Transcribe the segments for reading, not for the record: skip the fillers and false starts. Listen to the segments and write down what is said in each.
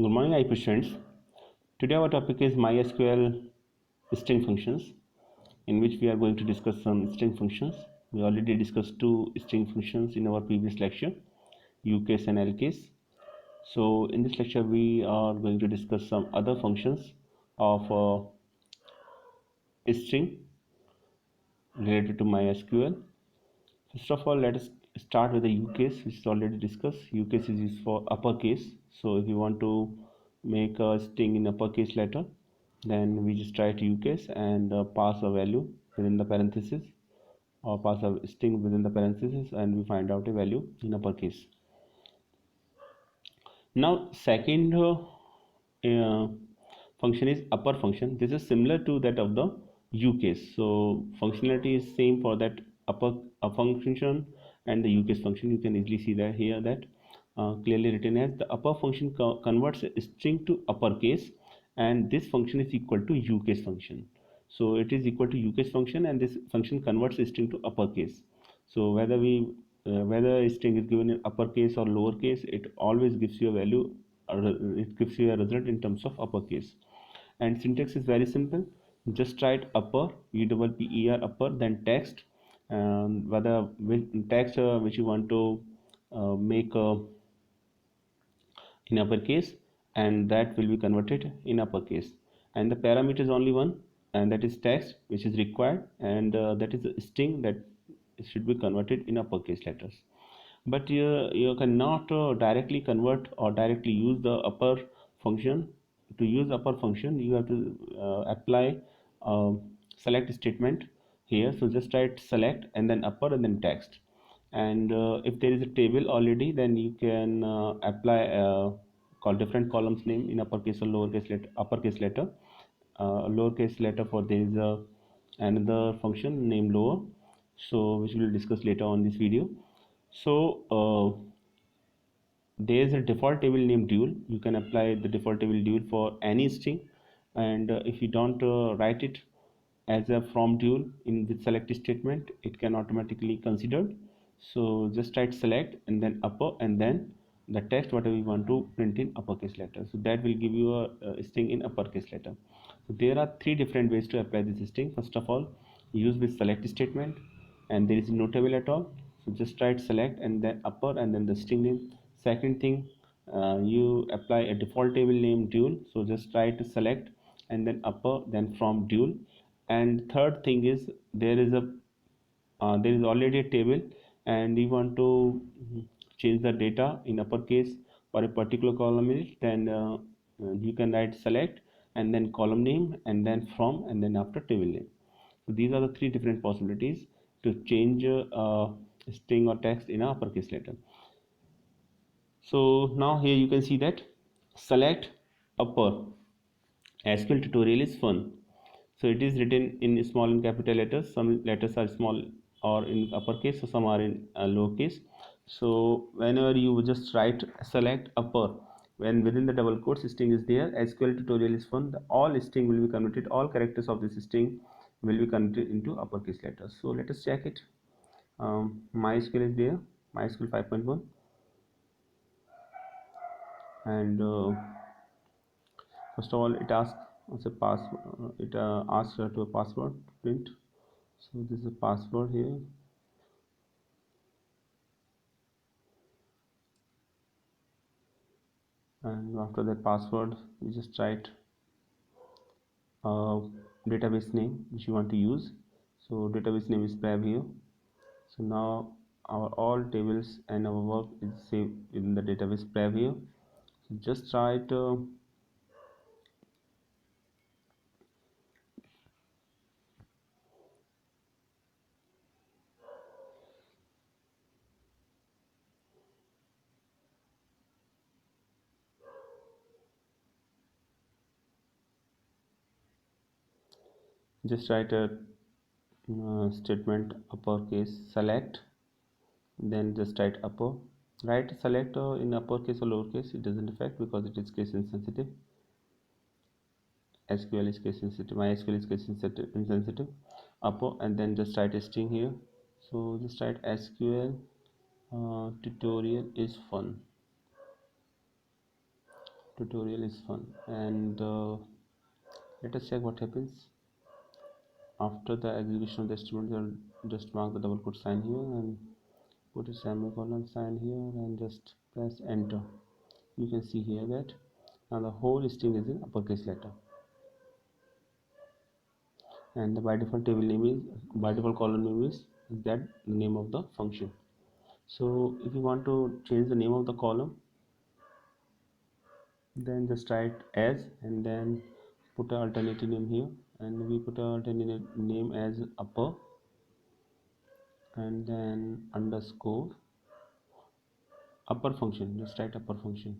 Good morning, IP students. Today our topic is MySQL string functions, in which we are going to discuss some string functions. We already discussed two string functions in our previous lecture, UCase and LCase. So in this lecture we are going to discuss some other functions of string related to MySQL. First of all, let us start with the UCase, which is already discussed. UCase is used for uppercase. So if you want to make a string in uppercase letter, then we just write UCase and pass a value within the parenthesis, or pass a string within the parenthesis, and we find out a value in uppercase. Now, second function is upper function. This is similar to that of the UCase. So functionality is same for that upper function and the UCase function. You can easily see that here, that clearly written as the upper function converts a string to uppercase, and this function is equal to UCase function. So it is equal to UCase function, and this function converts a string to uppercase. So whether a string is given in uppercase or lowercase, it always gives you a value, or it gives you a result in terms of uppercase. And syntax is very simple. Just write upper, upper, upper, then text, whether text which you want to make in uppercase, and that will be converted in uppercase. And the parameter is only one, and that is text, which is required, and that is a string that should be converted in uppercase letters. But you cannot directly convert or directly use the upper function. To use upper function, you have to apply select statement here. So just write select and then upper and then text. And if there is a table already, then you can apply call different columns name in uppercase or lowercase letter, uppercase letter, lowercase letter for there is another function named lower, so which we will discuss later on this video. So there is a default table named dual. You can apply the default table dual for any string, and if you don't write it as a from dual in with select statement, it can automatically considered. So just write select and then upper and then the text whatever you want to print in uppercase letter. So that will give you a string in uppercase letter. So there are three different ways to apply this string. First of all, use with select statement, and there is no table at all. So just write select and then upper and then the string name. Second thing, you apply a default table name dual. So just write select and then upper then from dual. And third thing is there is already a table, and you want to change the data in uppercase for a particular column in it, then you can write select and then column name and then from and then after table name. So these are the three different possibilities to change string or text in a uppercase letter. So now here you can see that select upper SQL tutorial is fun. So it is written in small and capital letters. Some letters are small or in uppercase, so some are in lowercase. So whenever you just write select upper, when within the double quotes string is there, SQL tutorial is fun. All string will be converted. All characters of this string will be converted into uppercase letters. So let us check it. MySQL is there. MySQL 5.1, and first of all it asks as a password. It asks to a password print. So this is a password here, and after that password you just write database name which you want to use. So database name is Prav here. So now our all tables and our work is saved in the database Prav here. So just write a statement uppercase select, then just write upper. Write select in uppercase or lowercase, it doesn't affect because it is case insensitive. SQL is case sensitive, MySQL is case insensitive. Upper and then just write a string here. So just write SQL tutorial is fun. tutorial is fun. And let us check what happens after the execution of the statement. You'll just mark the double quote sign here and put a semicolon sign here and just press enter. You can see here that now the whole string is in uppercase letter, and the by default table name is, by default column name is that the name of the function. So if you want to change the name of the column, then just write as and then put an alternative name here, and we put an alternative name as upper and then underscore upper function. Just write upper function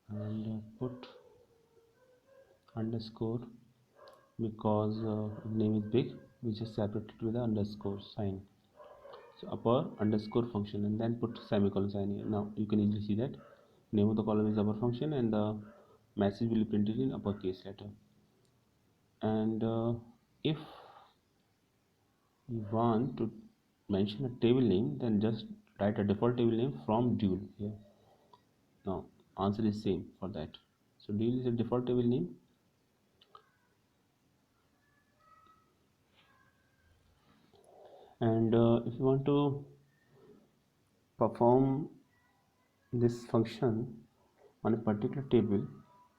and put underscore, because name is big, we just separate it with the underscore sign. So upper underscore function, and then put semicolon sign here. Now you can easily see that name of the column is upper function and the message will be printed in uppercase letter. And if you want to mention a table name, then just write a default table name from dual here. Now answer is same for that. So dual is a default table name, and if you want to perform this function on a particular table,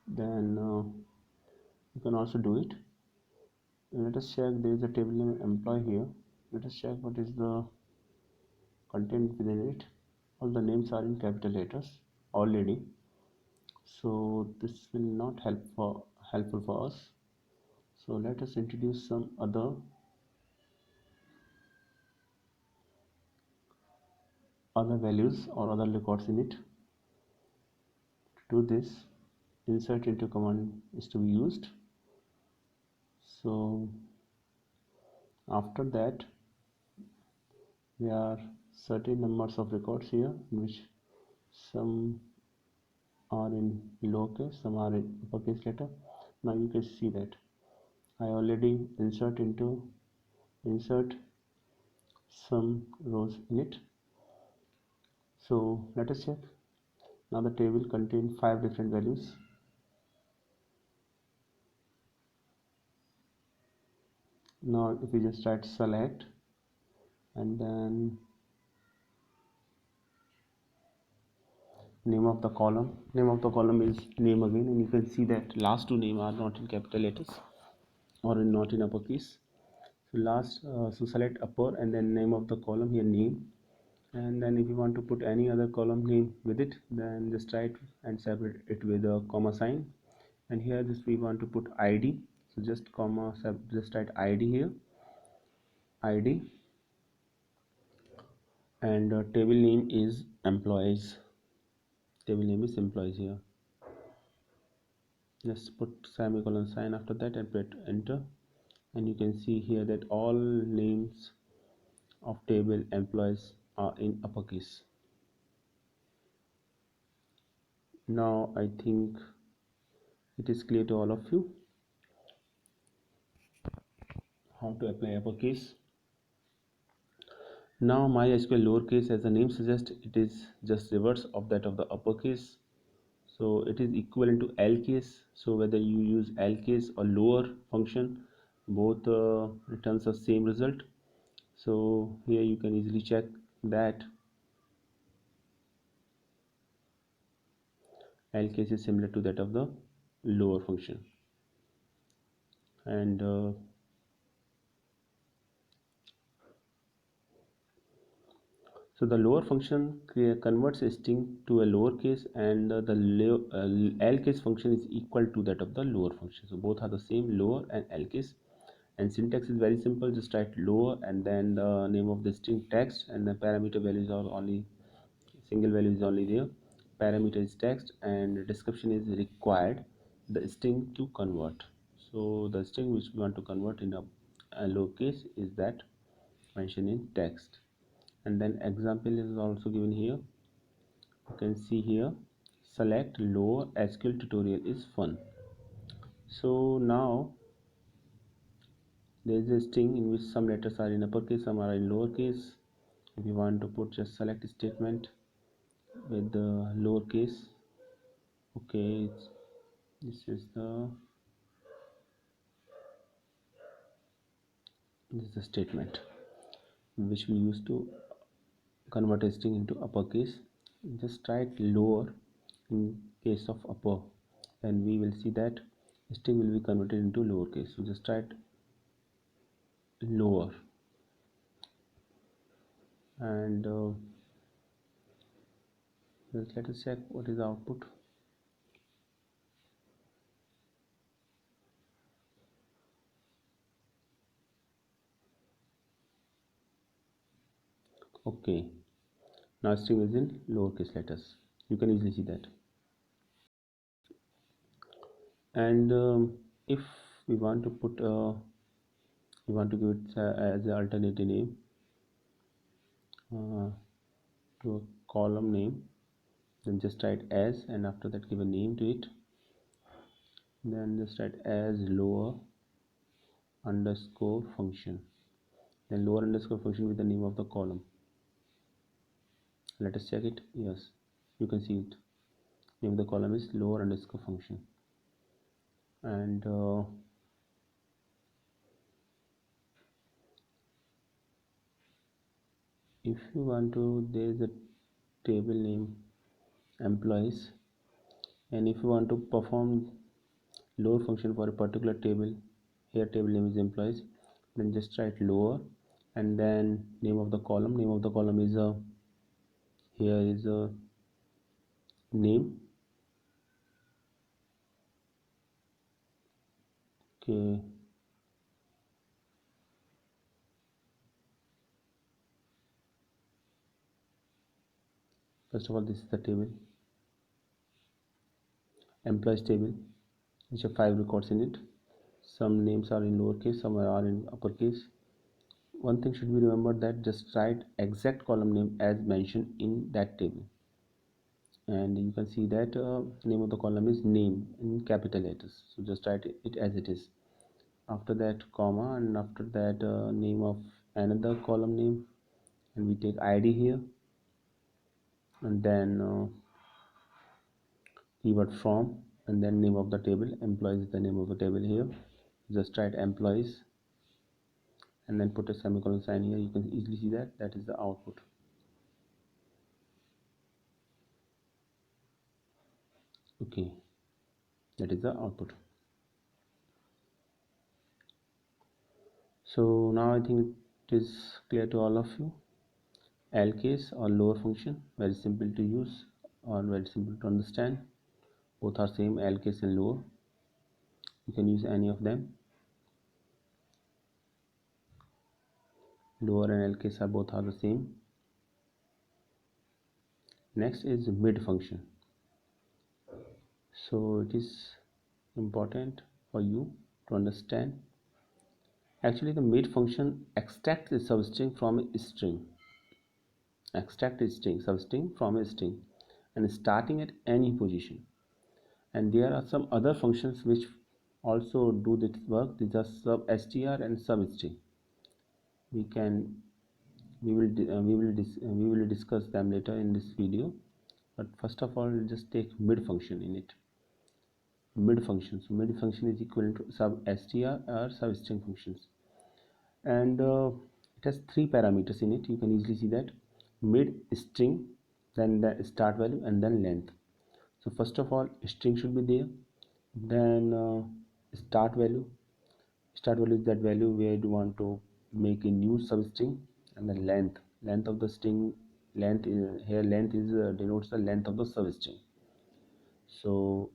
then you can also do it. Let us check, there is a table name employee here. Let us check what is the content within it. All the names are in capital letters already, so this will not helpful for us. So let us introduce some other values or other records in it. To do this, insert into command is to be used. So after that, there are certain numbers of records here, in which some are in lowercase, some are in uppercase letter. Now you can see that I already insert some rows in it. So let us check. Now the table contains 5 different values. Now if we just write select and then name of the column is name again, and you can see that last two names are not in capital letters or not in uppercase. So select upper and then name of the column here, name, and then if you want to put any other column name with it, then just write and separate it with a comma sign. And here just we want to put id, so just comma just write id here, id, and table name is employees, here. Just put semicolon sign after that and press enter, and you can see here that all names of table employees are in uppercase. Now I think it is clear to all of you how to apply uppercase. Now MySQL lowercase, as the name suggests, it is just reverse of that of the uppercase. So it is equivalent to L case. So whether you use L case or lower function, both returns the same result. So here you can easily check that L case is similar to that of the lower function. And so the lower function converts a string to a lowercase, and the L case function is equal to that of the lower function. So both are the same, lower and L case. And syntax is very simple, just write lower and then the name of the string text, and the parameter values are only single value is only there. Parameter is text and description is required, the string to convert. So the string which we want to convert in a lowercase is that mentioned in text. And then example is also given here. You can see here, select lower SQL tutorial is fun. So now there is a string in which some letters are in uppercase, some are in lowercase. If you want to put just select statement with the lowercase Okay, this is the statement which we use to convert a string into uppercase. Just write lower in case of upper, and we will see that string will be converted into lowercase. So just write lower, and let us check what is the output. Okay, now string is in lowercase letters. You can easily see that. And if we want to put we want to give it as an alternative name uh, to a column name, then just write as, and after that give a name to it. Then just write as lower underscore function, then lower underscore function with the name of the column. Let us check it. Yes, you can see it. Name of the column is lower underscore function. And if you want to, there is a table name employees, and if you want to perform lower function for a particular table, here table name is employees, then just write lower, and then name of the column. Name of the column is here is a name. Okay, first of all, this is the table, employees table, which have 5 records in it. Some names are in lowercase, some are in uppercase. One thing should be remembered, that just write exact column name as mentioned in that table. And you can see that name of the column is name in capital letters. So just write it as it is. After that comma, and after that name of another column name, and we take id here, and then keyword from, and then name of the table. Employees is the name of the table here. Just write employees, and then put a semicolon sign here. You can easily see that that is the output. Okay, that is the output. So now I think it is clear to all of you. L case or lower function, very simple to use or very simple to understand. Both are same, L case and lower. You can use any of them. Lower and L case are both are the same. Next is mid function. So it is important for you to understand. Actually, the mid function extracts a substring from a string. Extract a string, substring from a string, and starting at any position. And there are some other functions which also do this work. These are substr and substring. We will discuss them later in this video, but first of all, just take mid function in it. Mid function, so mid function is equivalent to substr or substring functions, and it has 3 parameters in it. You can easily see that: mid, string, then the start value, and then length. So first of all, string should be there, then start value. Start value is that value where you want to make a new substring, and then length of the string. Length is here, length is denotes the length of the substring. So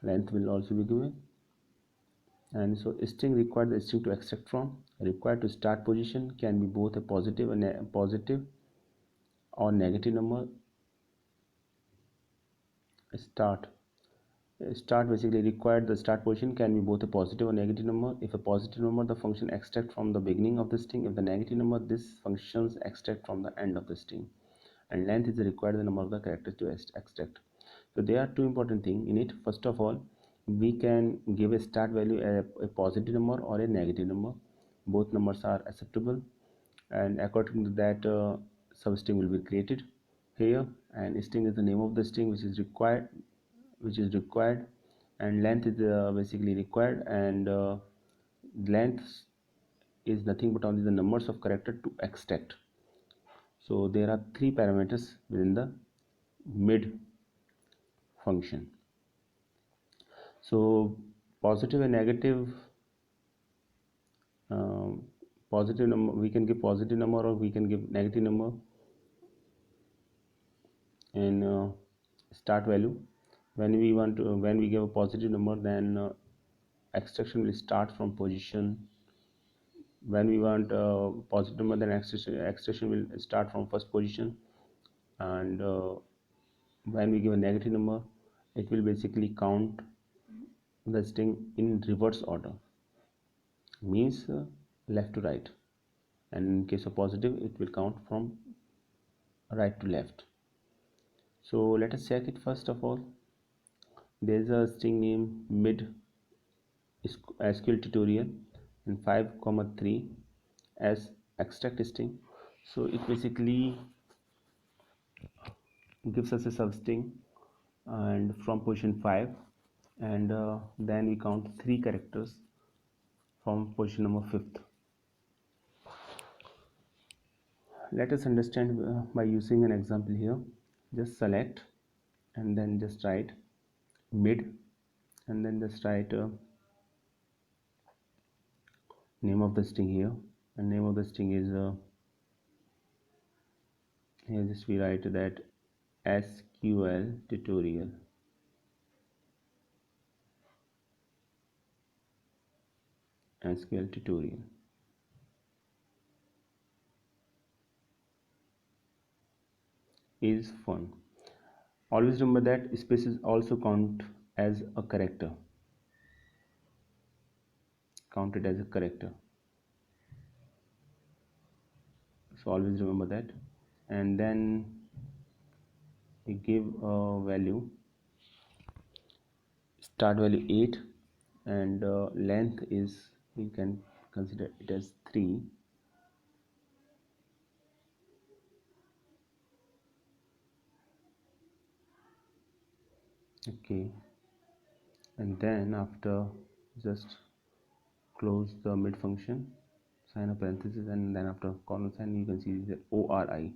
length will also be given. And so string required the string to extract from. Required to start position can be both a positive and a positive or negative number. Start basically required the start position can be both a positive or negative number. If a positive number, the function extract from the beginning of the string. If the negative number, this functions extract from the end of the string. And length is required the number of the characters to extract. So there are 2 important things in it. First of all, we can give a start value a positive number or a negative number. Both numbers are acceptable, and according to that substring will be created here. and string is the name of the string which is required, and length is basically required, and length is nothing but only the numbers of character to extract. So there are three parameters within the mid function. So positive and negative, positive number, we can give positive number or we can give negative number in start value. When we give a positive number, then extraction will start from position. When we want positive number, then extraction will start from first position, and when we give a negative number, it will basically count the string in reverse order, means left to right, and in case of positive, it will count from right to left. So let us check it. First of all, there is a string name mid SQL tutorial and 5,3 as extract string. So it basically gives us a substring and from position 5, and then we count 3 characters from position number 5th. Let us understand by using an example here. Just select and then just write mid, and then just write name of the string here, and name of the string is here just we write that SQL tutorial. SQL tutorial is fun. Always remember that spaces also count as a character. Counted as a character. So always remember that. And then we give a value, start value 8, and length is, we can consider it as 3. Okay, and then after just close the mid function, sign a parenthesis, and then after colon sign you can see the ORI.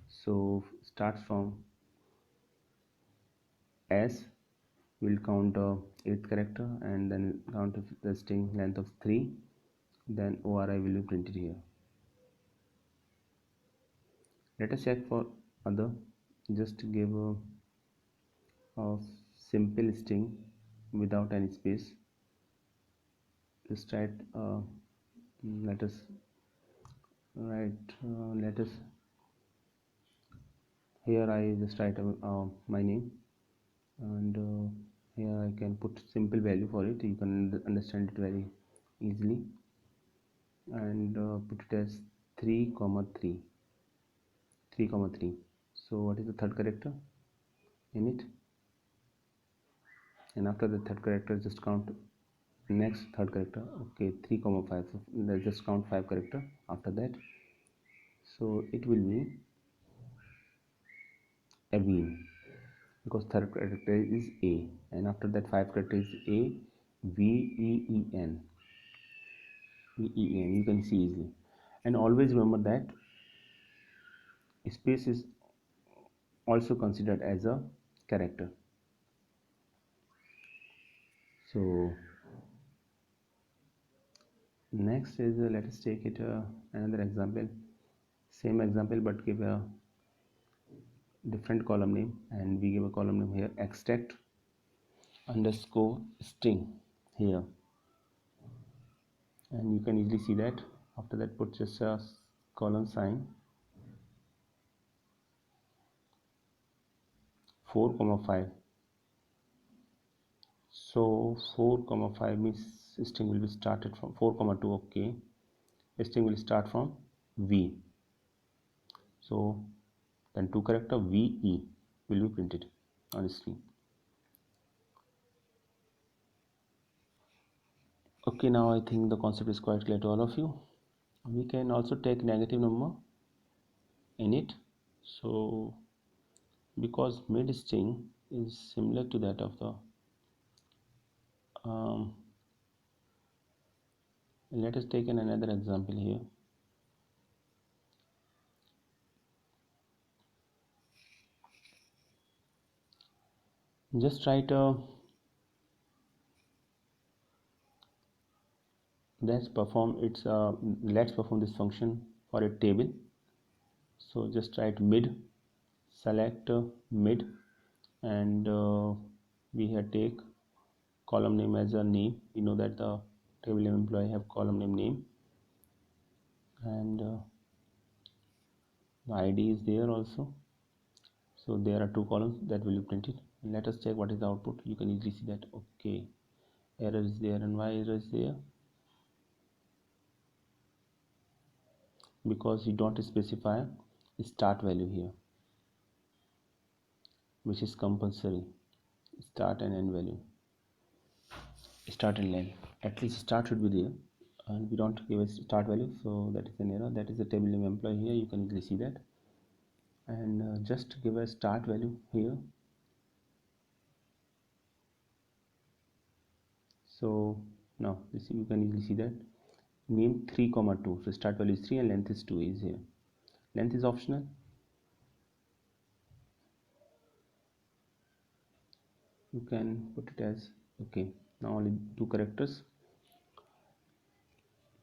So starts from S, will count 8th character, and then count the string length of 3, then ORI will be printed here. Let us check for other. Just give a simple string without any space. Just write let us here I just write my name, and here I can put simple value for it. You can understand it very easily, and put it as 3, 3. So what is the third character in it? And after the third character, just count next third character. Okay, 3, 5. So let's just count 5 character after that. So it will be Praveen, because third character is A, and after that 5 character is A, V, E, E, N. E, E, N. You can see easily. And always remember that space is also considered as a character. So next is let us take it another example, same example but give a different column name, and we give a column name here extract underscore string here, and you can easily see that. After that put just a colon sign, 4,5. So 4,5 means string will be started from 4,2. Okay, string will start from V, so then 2 character VE will be printed on screen. Okay, now I think the concept is quite clear to all of you. We can also take negative number in it. So because mid string is similar to that of the let us take another example here. Just write a let's perform this function for a table. So just write mid, select mid, and we have take column name as a name. You know that the table name employee have column name, and the ID is there also. So there are two columns that will be printed. Let us check what is the output. You can easily see that okay, error is there. And why error is there? Because you don't specify start value here, which is compulsory. Start and end value, start and end, at least start should be there, and we don't give a start value, so that is an error. That is the table name employee here, you can easily see that. And just give a start value here. So now you can easily see that name 3 comma 2, so start value is 3 and length is 2 is here. Length is optional. You can put it as okay. Now only two characters.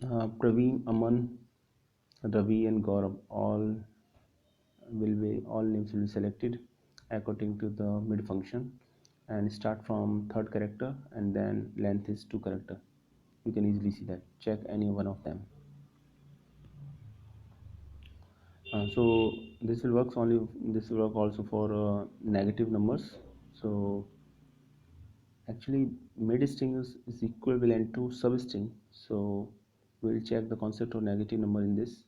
Praveen, Aman, Ravi and Gaurav all names will be selected according to the mid function and start from third character, and then length is 2 character. You can easily see that. Check any one of them. So this will work also for negative numbers. So actually mid string is equivalent to substring, so we'll check the concept of negative number in this.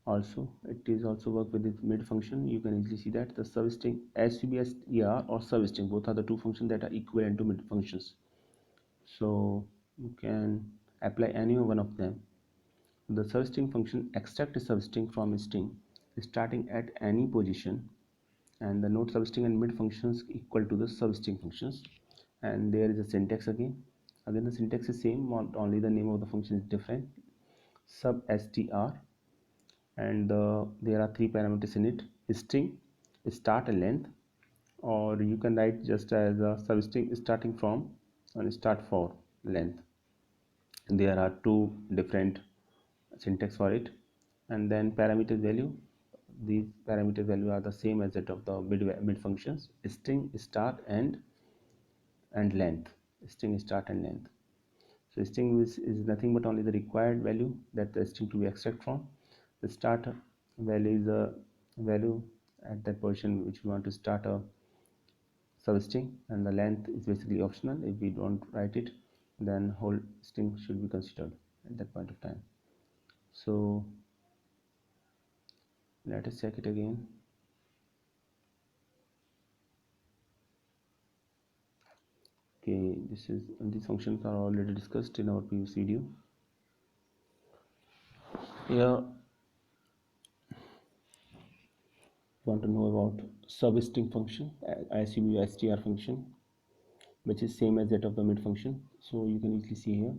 Also it is also work with the mid function. You can easily see that the substring SQL or substring, both are the two functions that are equivalent to mid functions. So you can apply any one of them. The substring function extract a substring from a string starting at any position, and the node substring and mid functions equal to the substring functions. And there is a syntax again the syntax is same, only the name of the function is different. Substr, and there are three parameters in it: string, start and length, or you can write just as a substring starting from and start for length. There are two different syntax for it. And then parameter value, these parameter value are the same as that of the mid functions: string, start and length. String, start and length. So string is nothing but only the required value that the string to be extract from. The start value is a value at that position which we want to start a substring, and the length is basically optional. If we don't write it, then whole string should be considered at that point of time. So let us check it again. Okay, these functions are already discussed in our previous video. Here want to know about substring function, SQL function, which is same as that of the mid function. So you can easily see here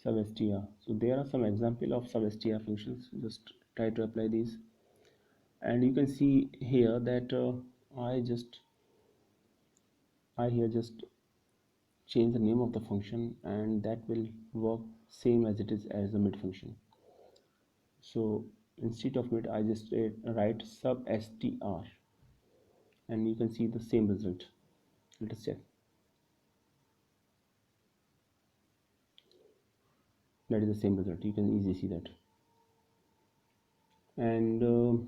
substr. So there are some example of substr functions. Just try to apply these, and you can see here that I here just change the name of the function, and that will work same as it is as the mid function. So instead of mid, I just write substr, and you can see the same result. Let us check. That is the same result. You can easily see that. And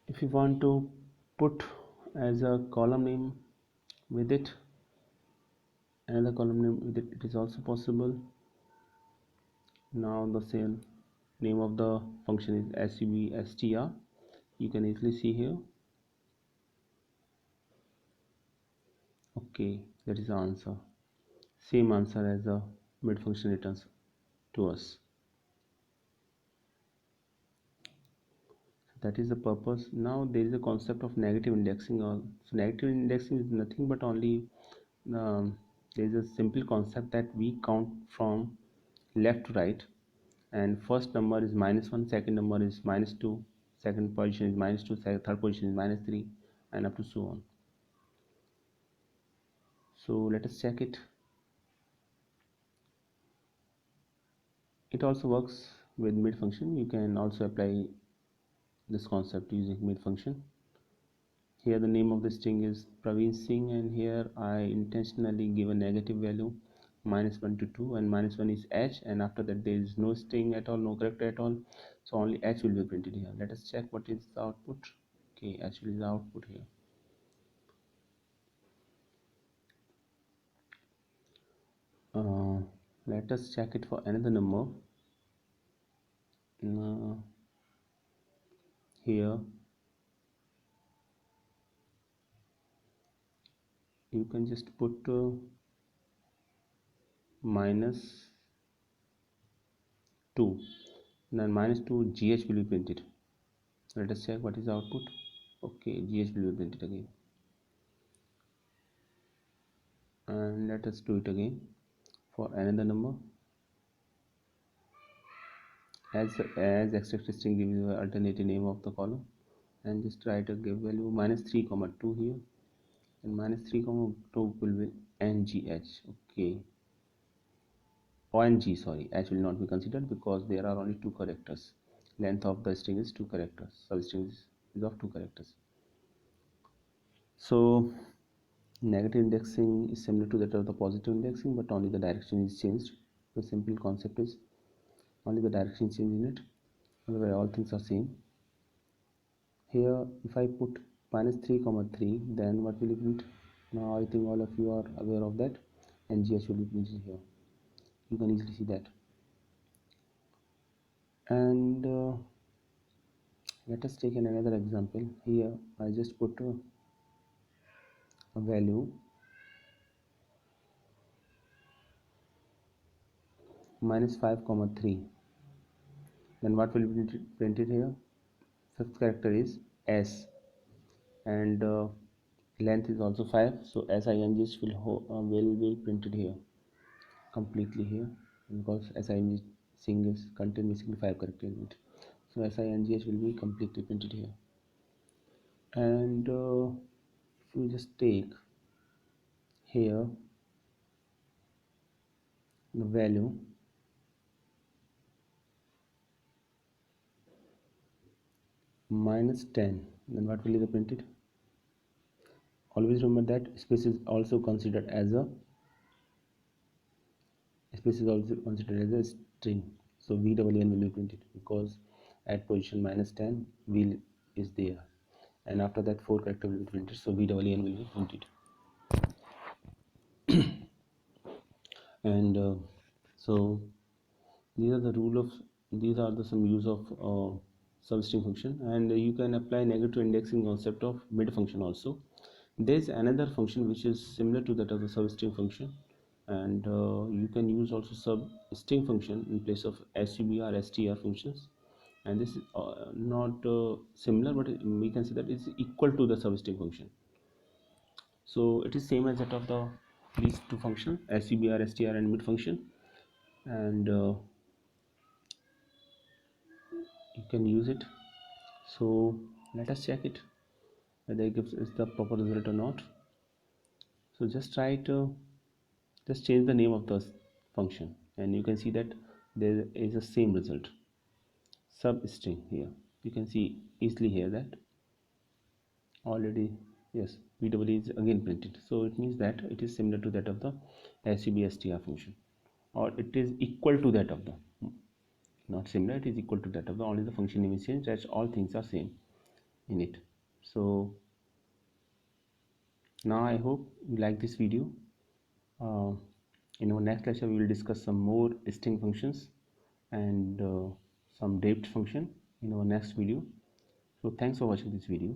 if you want to put as a column name with it, another column name with it, it is also possible. Now the same name of the function is substr. You can easily see here Okay, that is the answer. Same answer as the mid function returns to us. That is the purpose. Now there is a concept of negative indexing. So negative indexing is nothing but only there is a simple concept that we count from left to right, and first number is -1, second number is -2, second position is -2, third position is -3, and up to so on. So let us check it. It also works with mid function. You can also apply this concept using mid function. Here the name of the string is Praveen Singh, and here I intentionally give a negative value -1 to 2, and -1 is h, and after that there is no string at all, no character at all, so only h will be printed here. Let us check what is the output. Okay, actually the output here. Let us check it for another number. Here you can just put -2, then -2 gh will be printed. Let us check what is the output. Okay, gh will be printed again, and let us do it again for another number. As extract string gives you the alternative name of the column, and just try to give value -3, 2 here, and -3, 2 will be ngh. Okay, ONG, sorry, h will not be considered because there are only 2 characters. Length of the string is 2 characters. Substring is of 2 characters. So negative indexing is similar to that of the positive indexing, but only the direction is changed. The simple concept is only the direction change in it, otherwise all things are same. Here if I put -3, 3, then what will it print? Now I think all of you are aware of that, and GH will be printed here. You can easily see that. And let us take another example. Here I just put a value -5, 3. Then what will be printed here? Fifth character is S, and length is also 5, so SINGs will be printed here completely here, because SING Singh is contain basically 5 characters in it, so SINGH will be completely printed here. And if we just take here the value -10, then what will be printed? Always remember that space is also considered as a string, so VWN will be printed because at position -10 wheel is there, and after that 4 character will be printed, so VWN will be printed. And so these are some use of substring function, and you can apply negative indexing concept of mid function also. There is another function which is similar to that of the substring function, and you can use also substring function in place of SUBR STR functions, and this is not similar, but we can say that it's equal to the substring function. So it is same as that of these two functions, SUBR STR and mid function, and you can use it. So let us check it whether it gives us the proper result or not. So just try to just change the name of the function, and you can see that there is the same result, substring. Here you can see easily here that already, yes, VW is again printed, so it means that it is similar to that of the SUBSTR function, or it is equal to that of the, not similar, it is equal to that of the, only the function name is changed, as all things are same in it. So now I hope you like this video. In our next lecture we will discuss some more string functions and some depth function in our next video. So thanks for watching this video.